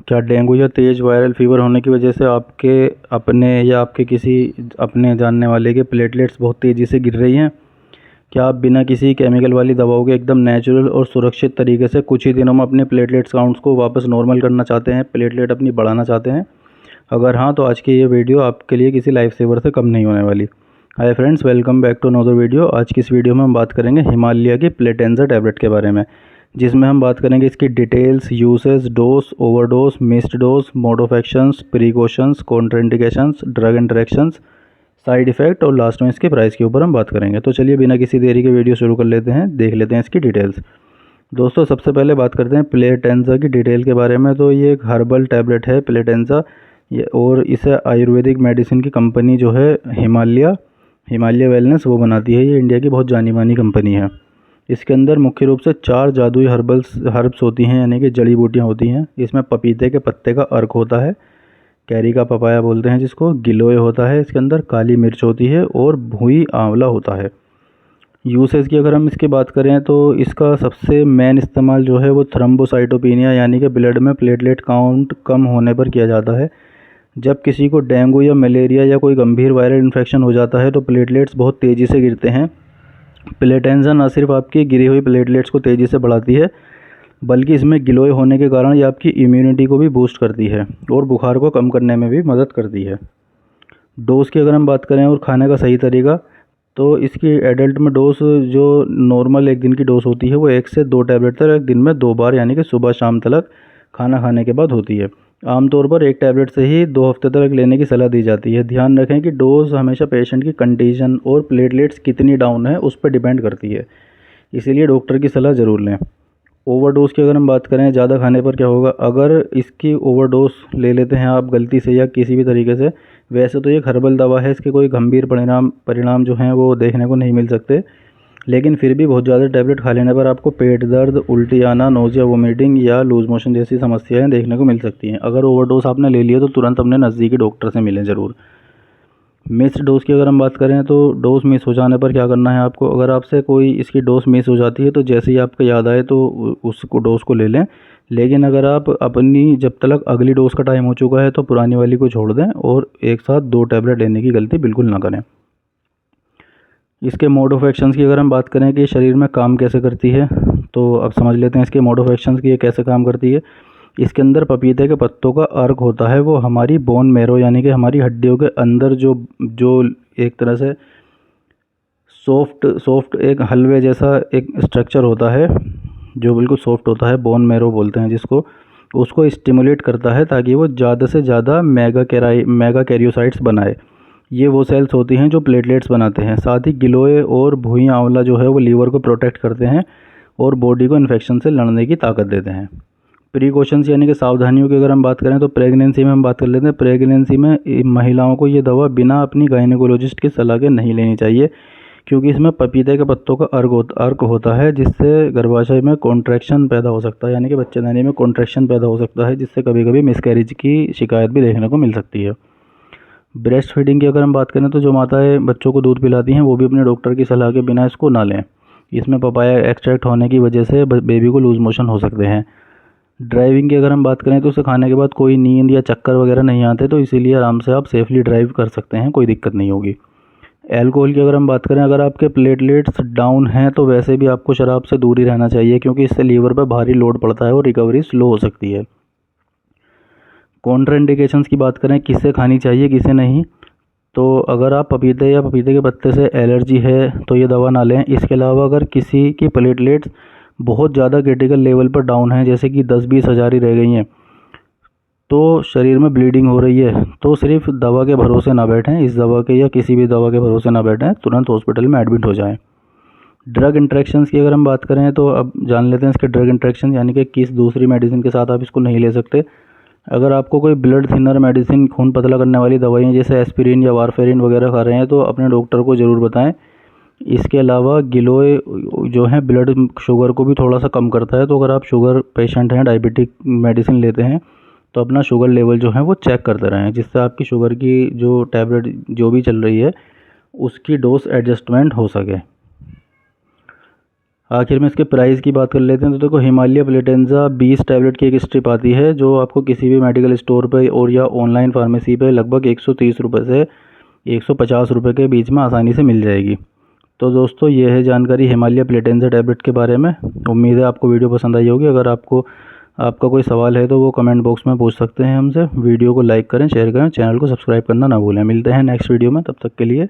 क्या डेंगू या तेज़ वायरल फीवर होने की वजह से आपके अपने या आपके किसी अपने जानने वाले के प्लेटलेट्स बहुत तेज़ी से गिर रही हैं? क्या आप बिना किसी केमिकल वाली दवाओं के एकदम नेचुरल और सुरक्षित तरीके से कुछ ही दिनों में अपने प्लेटलेट्स काउंट्स को वापस नॉर्मल करना चाहते हैं, प्लेटलेट अपनी बढ़ाना चाहते हैं? अगर हाँ, तो आज की ये वीडियो आपके लिए किसी लाइफ सेवर से कम नहीं होने वाली। Hi friends, welcome back to another video. आज की इस वीडियो में हम बात करेंगे हिमालय की प्लेटेंजा टैबलेट के बारे में, जिसमें हम बात करेंगे इसकी details, usage, dose, overdose, missed dose, mode of actions, precautions, contraindications, drug interactions, side effect और लास्ट में इसके प्राइस के ऊपर हम बात करेंगे। तो चलिए बिना किसी देरी के वीडियो शुरू कर लेते हैं, देख लेते हैं इसकी डिटेल्स। दोस्तों, सबसे पहले बात करते हैं प्लेटेंजा की डिटेल के बारे में। तो ये एक हर्बल टैबलेट है प्लेटेंजा, ये और इसे आयुर्वेदिक मेडिसिन की कंपनी जो है हिमालय वेलनेस वो बनाती है। ये इंडिया की बहुत जानी मानी कंपनी है। इसके अंदर मुख्य रूप से 4 जादुई हर्ब्स होती हैं, यानी कि जड़ी बूटियाँ होती हैं। इसमें पपीते के पत्ते का अर्क होता है, कैरी का पपाया बोलते हैं जिसको, गिलोय होता है, इसके अंदर काली मिर्च होती है और भुई आंवला होता है। यूसेज की अगर हम इसकी बात करें तो इसका सबसे मेन इस्तेमाल जो है वो थ्रम्बोसाइटोपिनिया यानी कि ब्लड में प्लेटलेट काउंट कम होने पर किया जाता है। जब किसी को डेंगू या मलेरिया या कोई गंभीर वायरल इन्फेक्शन हो जाता है तो प्लेटलेट्स बहुत तेज़ी से गिरते हैं। प्लेटेंजा न सिर्फ आपकी गिरी हुई प्लेटलेट्स को तेज़ी से बढ़ाती है, बल्कि इसमें गिलोय होने के कारण ये आपकी इम्यूनिटी को भी बूस्ट करती है और बुखार को कम करने में भी मदद करती है। डोज़ की अगर हम बात करें और खाने का सही तरीका, तो इसकी एडल्ट में डोज जो नॉर्मल एक दिन की डोज होती है वो 1 से 2 टैबलेट तक एक दिन में 2 बार यानी कि सुबह शाम तक खाना खाने के बाद होती है। आमतौर पर एक टैबलेट से ही 2 हफ्ते तक लेने की सलाह दी जाती है। ध्यान रखें कि डोज हमेशा पेशेंट की कंडीशन और प्लेटलेट्स कितनी डाउन है उस पर डिपेंड करती है, इसीलिए डॉक्टर की सलाह ज़रूर लें। ओवरडोज की अगर हम बात करें, ज़्यादा खाने पर क्या होगा? अगर इसकी ओवरडोज ले लेते हैं आप गलती से या किसी भी तरीके से, वैसे तो ये हर्बल दवा है, इसके कोई गंभीर परिणाम जो हैं वो देखने को नहीं मिल सकते, लेकिन फिर भी बहुत ज़्यादा टैबलेट खा लेने पर आपको पेट दर्द, उल्टी आना, नोजिया, वोमिटिंग या लूज मोशन जैसी समस्याएं देखने को मिल सकती हैं। अगर ओवरडोज आपने ले लिया तो तुरंत अपने नज़दीकी डॉक्टर से मिलें ज़रूर। मिस्ड डोज की अगर हम बात करें तो डोज मिस हो जाने पर क्या करना है आपको? अगर आपसे कोई इसकी डोज मिस हो जाती है तो जैसे ही आपको याद आए तो उसको डोज को ले लें, लेकिन अगर आप अपनी जब तक अगली डोज का टाइम हो चुका है तो पुरानी वाली को छोड़ दें और एक साथ 2 टैबलेट लेने की गलती बिल्कुल ना करें। इसके मोड ऑफ एक्शंस की अगर हम बात करें कि शरीर में काम कैसे करती है, तो अब समझ लेते हैं इसके मोड ऑफ एक्शंस की ये कैसे काम करती है। इसके अंदर पपीते के पत्तों का अर्क होता है, वो हमारी बोन मैरो यानी कि हमारी हड्डियों के अंदर जो जो एक तरह से सॉफ्ट एक हलवे जैसा एक स्ट्रक्चर होता है जो बिल्कुल सॉफ्ट होता है, बोन मैरो बोलते हैं जिसको, उसको स्टिमुलेट करता है ताकि वो ज़्यादा से ज़्यादा मेगा कैरियोसाइट्स बनाए। ये वो सेल्स होती हैं जो प्लेटलेट्स बनाते हैं। साथ ही गिलोय और भुई आंवला जो है वो लीवर को प्रोटेक्ट करते हैं और बॉडी को इन्फेक्शन से लड़ने की ताकत देते हैं। प्रिकॉशंस यानी कि सावधानियों की अगर हम बात करें तो प्रेगनेंसी में हम बात कर लेते हैं। प्रेगनेंसी में महिलाओं को ये दवा बिना अपनी गायनेकोलॉजिस्ट की सलाह के नहीं लेनी चाहिए, क्योंकि इसमें पपीते के पत्तों का अर्क होता है जिससे गर्भाशय में कॉन्ट्रैक्शन पैदा हो सकता है, यानी कि बच्चेदानी में कॉन्ट्रैक्शन पैदा हो सकता है, जिससे कभी कभी मिसकैरेज की शिकायत भी देखने को मिल सकती है। ब्रेस्ट फीडिंग की अगर हम बात करें तो जो माताएं बच्चों को दूध पिलाती हैं वो भी अपने डॉक्टर की सलाह के बिना इसको ना लें। इसमें पपाया एक्सट्रैक्ट होने की वजह से बेबी को लूज मोशन हो सकते हैं। ड्राइविंग की अगर हम बात करें तो उसे खाने के बाद कोई नींद या चक्कर वगैरह नहीं आते, तो इसीलिए आराम से आप सेफली ड्राइव कर सकते हैं, कोई दिक्कत नहीं होगी। अल्कोहल की अगर हम बात करें, अगर आपके प्लेटलेट्स डाउन हैं तो वैसे भी आपको शराब से दूर ही रहना चाहिए, क्योंकि इससे लीवर पर भारी लोड पड़ता है और रिकवरी स्लो हो सकती है। कॉन्ट्राइंडिकेशंस की बात करें, किसे खानी चाहिए किसे नहीं, तो अगर आप पपीते या पपीते के पत्ते से एलर्जी है तो ये दवा ना लें। इसके अलावा अगर किसी की प्लेटलेट्स बहुत ज़्यादा क्रिटिकल लेवल पर डाउन है, जैसे कि 10-20 हज़ार ही रह गई हैं, तो शरीर में ब्लीडिंग हो रही है, तो सिर्फ दवा के भरोसे ना बैठें, इस दवा के या किसी भी दवा के भरोसे ना बैठें, तुरंत हॉस्पिटल में एडमिट हो जाएं। ड्रग इंट्रैक्शंस की अगर हम बात करें तो अब जान लेते हैं इसके ड्रग इंट्रैक्शन, यानी कि किस दूसरी मेडिसिन के साथ आप इसको नहीं ले सकते। अगर आपको कोई ब्लड थिनर मेडिसिन, खून पतला करने वाली दवाइयाँ जैसे एस्पिरिन या वारफेरिन वगैरह खा रहे हैं तो अपने डॉक्टर को ज़रूर बताएं। इसके अलावा गिलोय जो है ब्लड शुगर को भी थोड़ा सा कम करता है, तो अगर आप शुगर पेशेंट हैं, डायबिटिक मेडिसिन लेते हैं, तो अपना शुगर लेवल जो है वो चेक करते रहें, जिससे आपकी शुगर की जो टैबलेट जो भी चल रही है उसकी डोज एडजस्टमेंट हो सके। आखिर में इसके प्राइस की बात कर लेते हैं। तो देखो, हिमालय प्लेटेंजा 20 टैबलेट की एक स्ट्रिप आती है जो आपको किसी भी मेडिकल स्टोर पे और या ऑनलाइन फार्मेसी पे लगभग 130 रुपये से 150 रुपये के बीच में आसानी से मिल जाएगी। तो दोस्तों, ये है जानकारी हिमालय प्लेटेंजा टैबलेट के बारे में। उम्मीद है आपको वीडियो पसंद आई होगी। अगर आपका कोई सवाल है तो वो कमेंट बॉक्स में पूछ सकते हैं हमसे। वीडियो को लाइक करें, शेयर करें, चैनल को सब्सक्राइब करना ना भूलें। मिलते हैं नेक्स्ट वीडियो में, तब तक के लिए